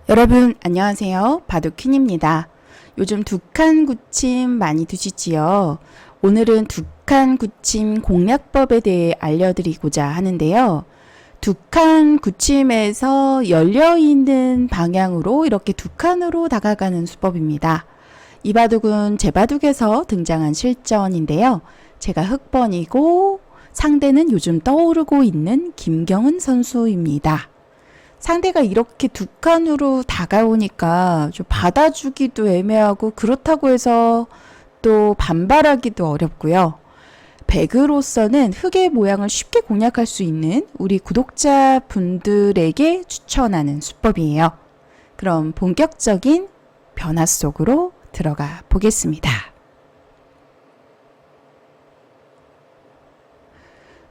여러분 안녕하세요. 바둑퀸입니다. 요즘 두 칸 굳힘 많이 두시지요? 오늘은 두 칸 굳힘 공략법에 대해 알려드리고자 하는데요. 두 칸 굳힘에서 열려있는 방향으로 이렇게 두 칸으로 다가가는 수법입니다. 이 바둑은 제 바둑에서 등장한 실전인데요. 제가 흑번이고 상대는 요즘 떠오르고 있는 김경은 선수입니다. 상대가 이렇게 두 칸으로 다가오니까 좀 받아주기도 애매하고 그렇다고 해서 또 반발하기도 어렵고요. 배그로서는 흑의 모양을 쉽게 공략할 수 있는 우리 구독자분들에게 추천하는 수법이에요. 그럼 본격적인 변화 속으로 들어가 보겠습니다.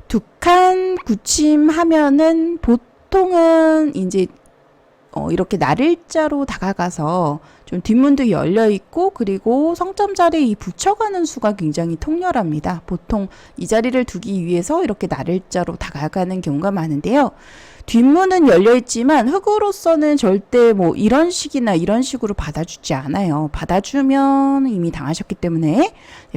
두 칸 굳힘 하면은 보통은 이제 이렇게 날일자로 다가가서 좀 뒷문도 열려 있고 그리고 성점 자리에 이 붙여가는 수가 굉장히 통렬합니다. 보통 이 자리를 두기 위해서 이렇게 날일자로 다가가는 경우가 많은데요. 뒷문은 열려 있지만 흑으로서는 절대 뭐 이런 식이나 이런 식으로 받아주지 않아요. 받아주면 이미 당하셨기 때문에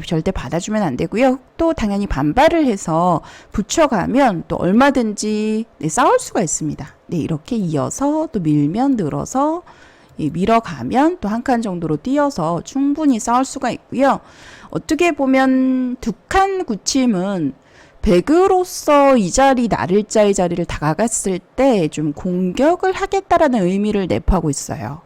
절대 받아주면 안 되고요. 흑도 당연히 반발을 해서 붙여가면 또 얼마든지 싸울 수가 있습니다. 네, 이렇게 이어서 또 밀면 늘어서 밀어가면 또 한 칸 정도로 띄어서 충분히 싸울 수가 있고요. 어떻게 보면 두 칸 굳힘은 배그로서 이 자리 날일자의 자리를 다가갔을 때 좀 공격을 하겠다라는 의미를 내포하고 있어요.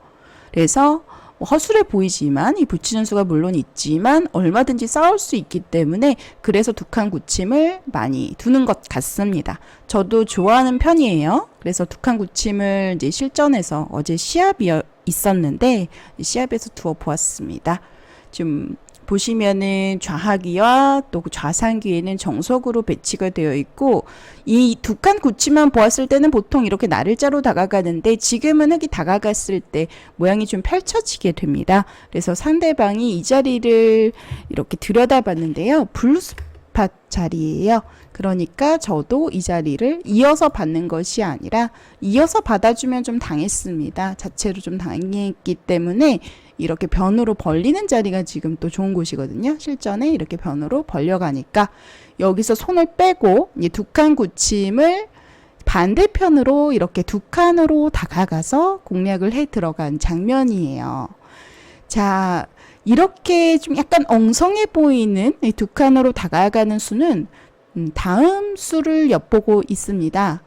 그래서 허술해 보이지만 이 붙이는 수가 물론 있지만 얼마든지 싸울 수 있기 때문에 그래서 두 칸 굳힘을 많이 두는 것 같습니다. 저도 좋아하는 편이에요. 그래서 두 칸 굳힘을 이제 실전에서 어제 시합이 있었는데 시합에서 두어 보았습니다. 좀 보시면은 좌하기와 또 좌상기에는 정석으로 배치가 되어 있고 이 두 칸 굳힘만 보았을 때는 보통 이렇게 날일자로 다가가는데 지금은 흑이 다가갔을 때 모양이 좀 펼쳐지게 됩니다. 그래서 상대방이 이 자리를 이렇게 들여다봤는데요. 블루스팟 자리예요. 그러니까 저도 이 자리를 이어서 받는 것이 아니라 이어서 받아주면 좀 당했습니다. 자체로 좀 당했기 때문에 이렇게 변으로 벌리는 자리가 지금 또 좋은 곳이거든요. 실전에 이렇게 변으로 벌려가니까 여기서 손을 빼고 두 칸 굳힘을 반대편으로 이렇게 두 칸으로 다가가서 공략을 해 들어간 장면이에요. 자, 이렇게 좀 약간 엉성해 보이는 이 두 칸으로 다가가는 수는 다음 수를 엿보고 있습니다.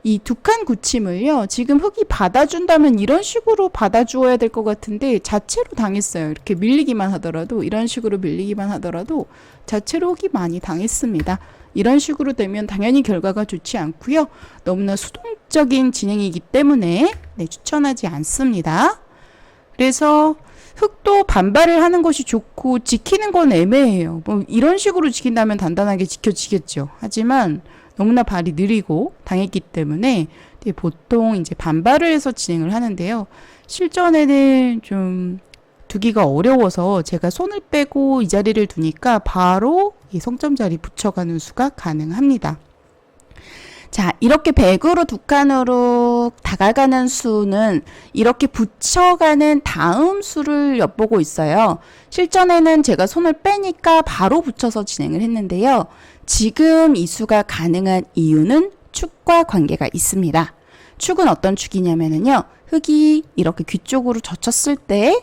이 두 칸 굳힘을요, 지금 흑이 받아준다면 이런 식으로 받아주어야 될 것 같은데 자체로 당했어요. 이렇게 밀리기만 하더라도, 이런 식으로 밀리기만 하더라도 자체로 흑이 많이 당했습니다. 이런 식으로 되면 당연히 결과가 좋지 않고요. 너무나 수동적인 진행이기 때문에 추천하지 않습니다. 그래서 흑도 반발을 하는 것이 좋고 지키는 건 애매해요. 뭐 이런 식으로 지킨다면 단단하게 지켜지겠죠. 하지만 너무나 발이 느리고 당했기 때문에 보통 이제 반발을 해서 진행을 하는데요. 실전에는 좀 두기가 어려워서 제가 손을 빼고 이 자리를 두니까 바로 이 성점 자리 붙여가는 수가 가능합니다. 자, 이렇게 백으로 두 칸으로 다가가는 수는 이렇게 붙여가는 다음 수를 엿보고 있어요. 실전에는 제가 손을 빼니까 바로 붙여서 진행을 했는데요. 지금 이 수가 가능한 이유는 축과 관계가 있습니다. 축은 어떤 축이냐면요. 흑이 이렇게 귀 쪽으로 젖혔을 때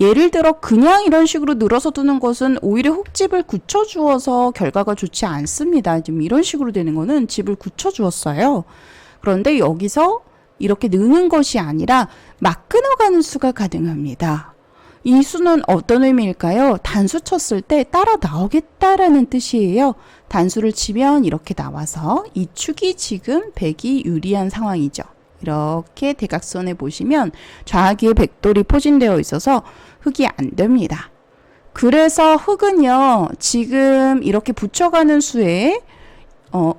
예를 들어 그냥 이런 식으로 늘어서 두는 것은 오히려 흑집을 굳혀주어서 결과가 좋지 않습니다. 지금 이런 식으로 되는 거는 집을 굳혀주었어요. 그런데 여기서 이렇게 느는 것이 아니라 막 끊어가는 수가 가능합니다. 이 수는 어떤 의미일까요? 단수 쳤을 때 따라 나오겠다라는 뜻이에요. 단수를 치면 이렇게 나와서 이 축이 지금 백이 유리한 상황이죠. 이렇게 대각선에 보시면 좌하기에 백돌이 포진되어 있어서 흑이 안 됩니다. 그래서 흑은요, 지금 이렇게 붙여가는 수에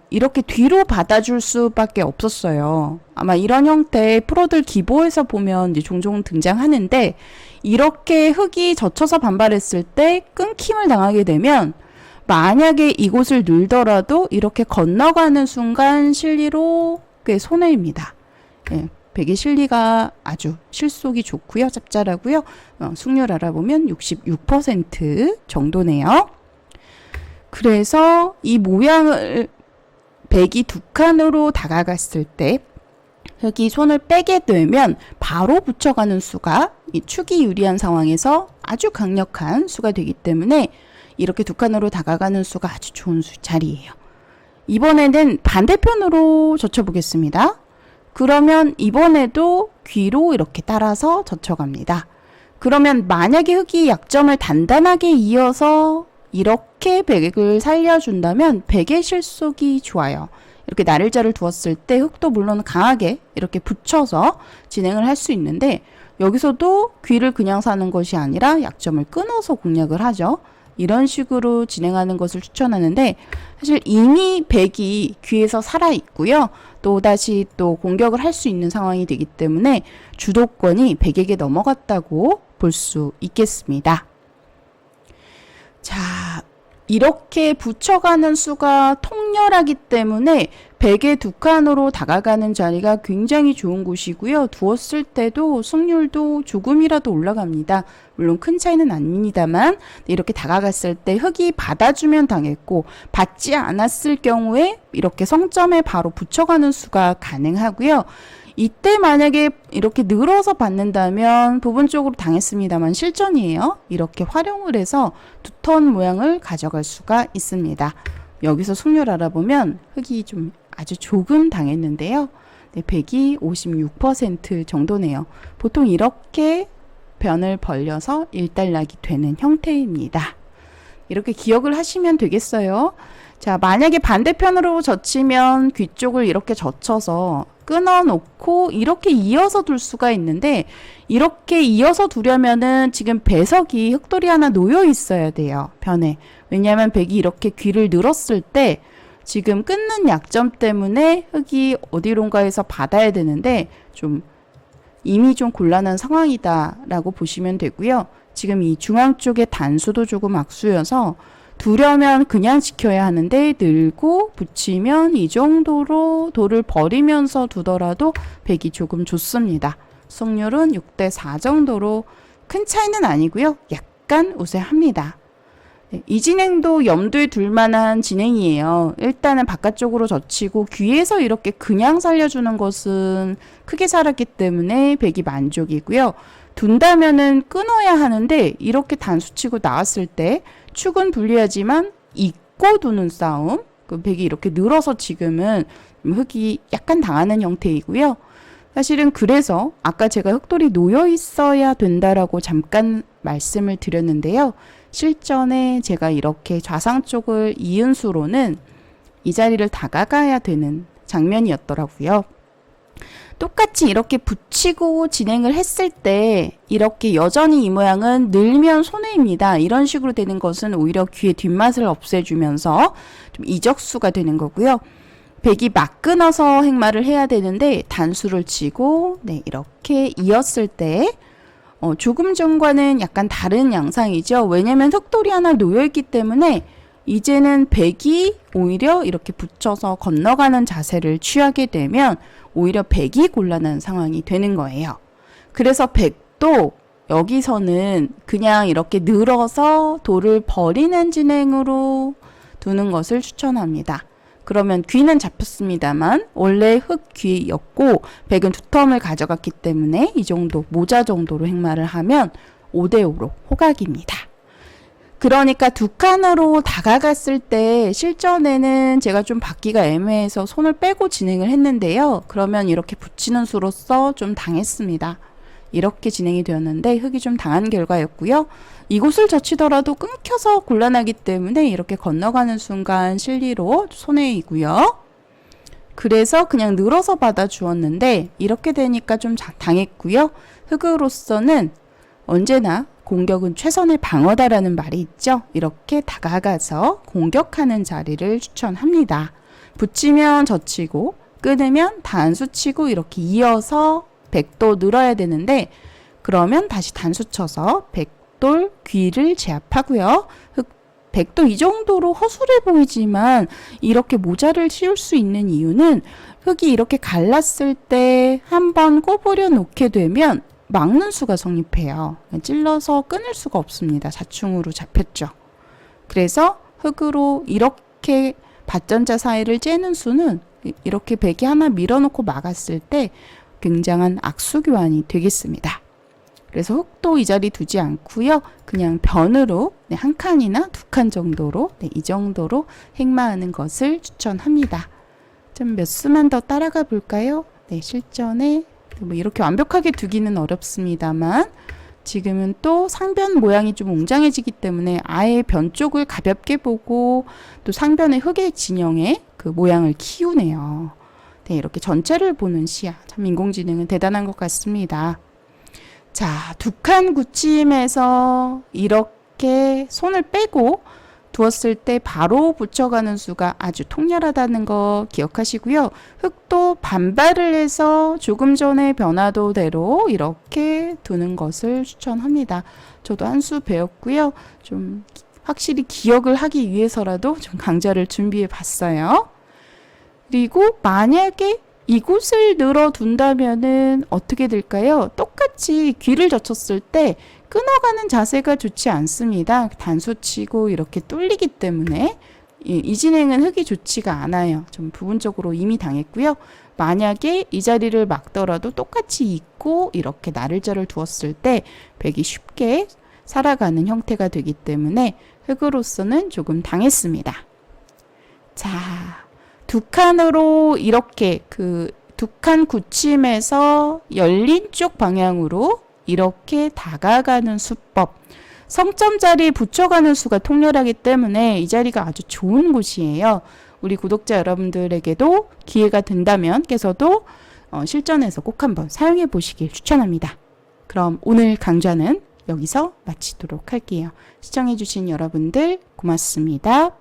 이렇게 뒤로 받아줄 수밖에 없었어요. 아마 이런 형태의 프로들 기보에서 보면 이제 종종 등장하는데 이렇게 흑이 젖혀서 반발했을 때 끊김을 당하게 되면 만약에 이곳을 늘더라도 이렇게 건너가는 순간 실리로 꽤 손해입니다. 예, 백의 실리가 아주 실속이 좋고요. 짭짤하고요. 승률 알아보면 66% 정도네요. 그래서 이 모양을 백이 두 칸으로 다가갔을 때 흙이 손을 빼게 되면 바로 붙여가는 수가 이 축이 유리한 상황에서 아주 강력한 수가 되기 때문에 이렇게 두 칸으로 다가가는 수가 아주 좋은 자리예요. 이번에는 반대편으로 젖혀보겠습니다. 그러면 이번에도 귀로 이렇게 따라서 젖혀갑니다. 그러면 만약에 흙이 약점을 단단하게 이어서 이렇게 백을 살려준다면 백의 실속이 좋아요. 이렇게 나를자를 두었을 때 흙도 물론 강하게 이렇게 붙여서 진행을 할 수 있는데 여기서도 귀를 그냥 사는 것이 아니라 약점을 끊어서 공략을 하죠. 이런 식으로 진행하는 것을 추천하는데 사실 이미 백이 귀에서 살아있고요. 또다시 또 공격을 할 수 있는 상황이 되기 때문에 주도권이 백에게 넘어갔다고 볼 수 있겠습니다. 자, 이렇게 붙여가는 수가 통렬하기 때문에 백의 두 칸으로 다가가는 자리가 굉장히 좋은 곳이고요. 두었을 때도 승률도 조금이라도 올라갑니다. 물론 큰 차이는 아닙니다만 이렇게 다가갔을 때 흙이 받아주면 당했고 받지 않았을 경우에 이렇게 성점에 바로 붙여가는 수가 가능하고요. 이때 만약에 이렇게 늘어서 받는다면 부분적으로 당했습니다만 실전이에요. 이렇게 활용을 해서 두 턴 모양을 가져갈 수가 있습니다. 여기서 승률 알아보면 흙이 좀 아주 조금 당했는데요. 네, 백이 56% 정도네요. 보통 이렇게 변을 벌려서 일단락이 되는 형태입니다. 이렇게 기억을 하시면 되겠어요. 자, 만약에 반대편으로 젖히면 귀 쪽을 이렇게 젖혀서 끊어놓고 이렇게 이어서 둘 수가 있는데 이렇게 이어서 두려면은 지금 배석이 흙돌이 하나 놓여 있어야 돼요. 변에. 왜냐하면 백이 이렇게 귀를 늘었을 때 지금 끊는 약점 때문에 흙이 어디론가에서 받아야 되는데 좀 이미 좀 곤란한 상황이다 라고 보시면 되고요. 지금 이 중앙 쪽에 단수도 조금 악수여서 두려면 그냥 지켜야 하는데 늘고 붙이면 이 정도로 돌을 버리면서 두더라도 백이 조금 좋습니다. 승률은 6대4 정도로 큰 차이는 아니고요. 약간 우세합니다. 네, 이 진행도 염두에 둘 만한 진행이에요. 일단은 바깥쪽으로 젖히고 귀에서 이렇게 그냥 살려주는 것은 크게 살았기 때문에 백이 만족이고요. 둔다면은 끊어야 하는데 이렇게 단수치고 나왔을 때 축은 불리하지만 잇고 두는 싸움, 그 백이 이렇게 늘어서 지금은 흙이 약간 당하는 형태이고요. 사실은 그래서 아까 제가 흙돌이 놓여 있어야 된다라고 잠깐 말씀을 드렸는데요. 실전에 제가 이렇게 좌상 쪽을 이은수로는 이 자리를 다가가야 되는 장면이었더라고요. 똑같이 이렇게 붙이고 진행을 했을 때 이렇게 여전히 이 모양은 늘면 손해입니다. 이런 식으로 되는 것은 오히려 귀의 뒷맛을 없애주면서 좀 이적수가 되는 거고요. 백이 막 끊어서 행마를 해야 되는데 단수를 치고 네, 이렇게 이었을 때 조금 전과는 약간 다른 양상이죠. 왜냐면 흙돌이 하나 놓여있기 때문에 이제는 백이 오히려 이렇게 붙여서 건너가는 자세를 취하게 되면 오히려 백이 곤란한 상황이 되는 거예요. 그래서 백도 여기서는 그냥 이렇게 늘어서 돌을 버리는 진행으로 두는 것을 추천합니다. 그러면 귀는 잡혔습니다만 원래 흙 귀였고 백은 두 텀을 가져갔기 때문에 이 정도 모자 정도로 행마를 하면 5대5로 호각입니다. 그러니까 두 칸으로 다가갔을 때 실전에는 제가 좀 받기가 애매해서 손을 빼고 진행을 했는데요. 그러면 이렇게 붙이는 수로서 좀 당했습니다. 이렇게 진행이 되었는데 흙이 좀 당한 결과였고요. 이곳을 젖히더라도 끊겨서 곤란하기 때문에 이렇게 건너가는 순간 실리로 손해이고요. 그래서 그냥 늘어서 받아 주었는데 이렇게 되니까 좀 당했고요. 흙으로서는 언제나 공격은 최선의 방어다라는 말이 있죠. 이렇게 다가가서 공격하는 자리를 추천합니다. 붙이면 젖히고 끊으면 단수 치고 이렇게 이어서 백도 늘어야 되는데 그러면 다시 단수 쳐서 백돌 귀를 제압하고요. 백도 이 정도로 허술해 보이지만 이렇게 모자를 씌울 수 있는 이유는 흙이 이렇게 갈랐을 때 한번 꼬부려 놓게 되면 막는 수가 성립해요. 찔러서 끊을 수가 없습니다. 자충으로 잡혔죠. 그래서 흙으로 이렇게 밭전자 사이를 째는 수는 이렇게 베개 하나 밀어놓고 막았을 때 굉장한 악수 교환이 되겠습니다. 그래서 흙도 이 자리 두지 않고요. 그냥 변으로 한 칸이나 두 칸 정도로 이 정도로 행마하는 것을 추천합니다. 좀 몇 수만 더 따라가 볼까요? 실전에 뭐 이렇게 완벽하게 두기는 어렵습니다만 지금은 또 상변 모양이 좀 웅장해지기 때문에 아예 변 쪽을 가볍게 보고 또 상변의 흙의 진영의 그 모양을 키우네요. 이렇게 전체를 보는 시야. 참 인공지능은 대단한 것 같습니다. 자, 두 칸 굳힘에서 이렇게 손을 빼고 두었을 때 바로 붙여가는 수가 아주 통렬하다는 거 기억하시고요. 흙도 반발을 해서 조금 전에 변화도대로 이렇게 두는 것을 추천합니다. 저도 한 수 배웠고요. 좀 확실히 기억을 하기 위해서라도 좀 강좌를 준비해 봤어요. 그리고 만약에 이곳을 늘어둔다면은 어떻게 될까요? 똑같이 귀를 젖혔을 때 끊어가는 자세가 좋지 않습니다. 단수치고 이렇게 뚫리기 때문에 이 진행은 흙이 좋지가 않아요. 좀 부분적으로 이미 당했고요. 만약에 이 자리를 막더라도 똑같이 잇고 이렇게 나를자를 두었을 때 백이 쉽게 살아가는 형태가 되기 때문에 흙으로서는 조금 당했습니다. 자, 두 칸으로 이렇게 그 두 칸 굳힘에서 열린 쪽 방향으로 이렇게 다가가는 수법. 성점 자리에 붙여가는 수가 통렬하기 때문에 이 자리가 아주 좋은 곳이에요. 우리 구독자 여러분들에게도 기회가 된다면 께서도 실전에서 꼭 한번 사용해 보시길 추천합니다. 그럼 오늘 강좌는 여기서 마치도록 할게요. 시청해 주신 여러분들 고맙습니다.